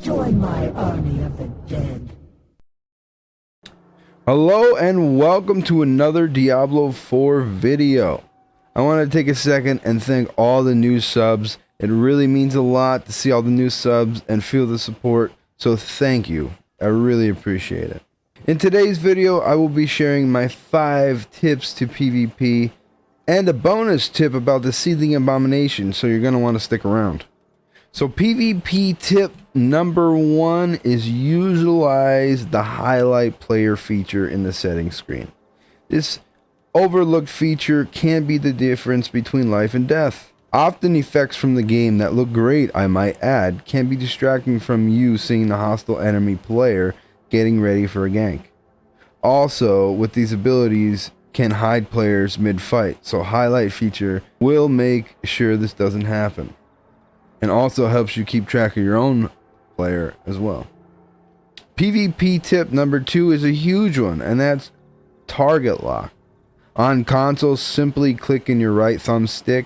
Join my army of the dead. Hello and welcome to another Diablo 4 video. I want to take a second and thank all the new subs. It really means a lot to see all the new subs and feel the support, so thank you. I really appreciate it. In today's video, I will be sharing my 5 tips to PvP and a bonus tip about the Seething Abomination, so you're going to want to stick around. So PvP tip number 1 is utilize the highlight player feature in the settings screen. This overlooked feature can be the difference between life and death. Often effects from the game that look great, I might add, can be distracting from you seeing the hostile enemy player getting ready for a gank. Also, with these abilities can hide players mid-fight, so highlight feature will make sure this doesn't happen. And also helps you keep track of your own player as well. PvP tip number 2 is a huge one, and that's target lock. On console, simply click in your right thumbstick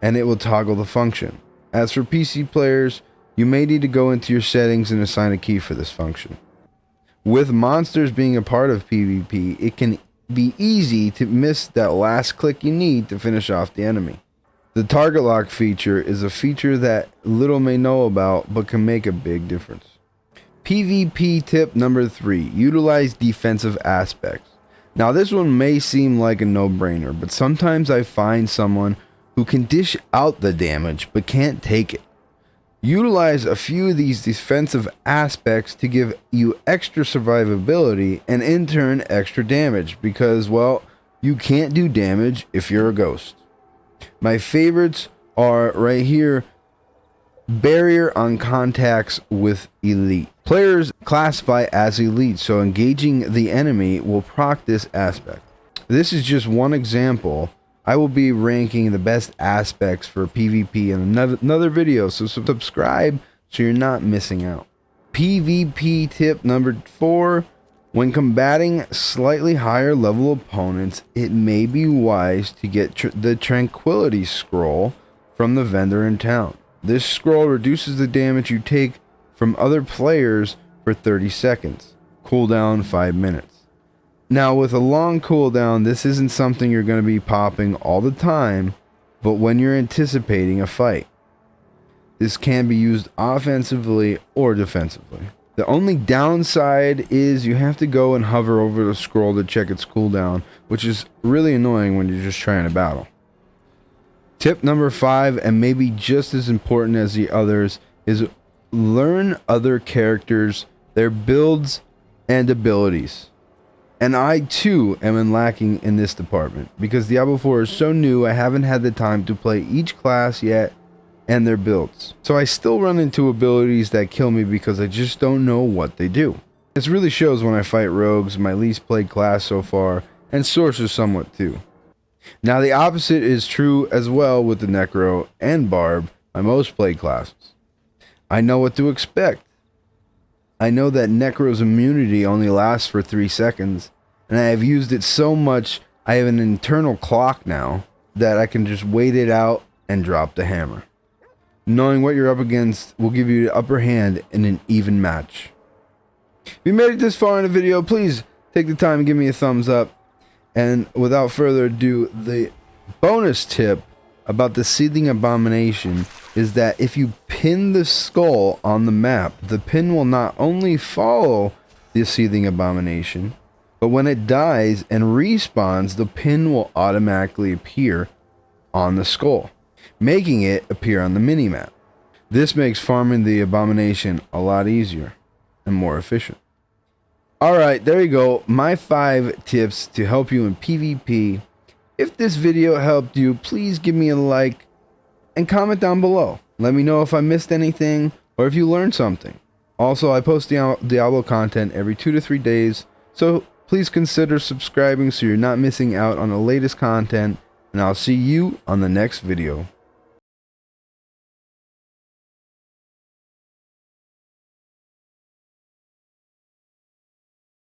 and it will toggle the function. As for PC players, you may need to go into your settings and assign a key for this function. With monsters being a part of PvP, it can be easy to miss that last click you need to finish off the enemy. The target lock feature is a feature that little may know about but can make a big difference. PvP tip number 3, utilize defensive aspects. Now this one may seem like a no-brainer, but sometimes I find someone who can dish out the damage but can't take it. Utilize a few of these defensive aspects to give you extra survivability and in turn extra damage because, well, you can't do damage if you're a ghost. My favorites are right here. Barrier on contacts with elite. Players classify as elite, so engaging the enemy will proc this aspect. This is just one example. I will be ranking the best aspects for PvP in another video, so subscribe so you're not missing out. PvP tip number 4. When combating slightly higher level opponents, it may be wise to get the Tranquility Scroll from the vendor in town. This scroll reduces the damage you take from other players for 30 seconds. Cooldown 5 minutes. Now with a long cooldown, this isn't something you're going to be popping all the time, but when you're anticipating a fight. This can be used offensively or defensively. The only downside is you have to go and hover over the scroll to check its cooldown, which is really annoying when you're just trying to battle. Tip number 5, and maybe just as important as the others, is learn other characters, their builds and abilities. And I too am lacking in this department because Diablo 4 is so new. I haven't had the time to play each class yet and their builds. So I still run into abilities that kill me because I just don't know what they do. This really shows when I fight rogues, my least played class so far, and sorcerers somewhat too. Now the opposite is true as well with the Necro and Barb, my most played classes. I know what to expect. I know that Necro's immunity only lasts for 3 seconds, and I have used it so much I have an internal clock now that I can just wait it out and drop the hammer. Knowing what you're up against will give you the upper hand in an even match. If you made it this far in the video, please take the time and give me a thumbs up. And without further ado, the bonus tip about the Seething Abomination is that if you pin the skull on the map, the pin will not only follow the Seething Abomination, but when it dies and respawns, the pin will automatically appear on the skull, making it appear on the minimap. This makes farming the Abomination a lot easier and more efficient. Alright, there you go, my 5 tips to help you in PvP. If this video helped you, please give me a like and comment down below. Let me know if I missed anything or if you learned something. Also, I post Diablo content every 2 to 3 days, so please consider subscribing so you're not missing out on the latest content, and I'll see you on the next video.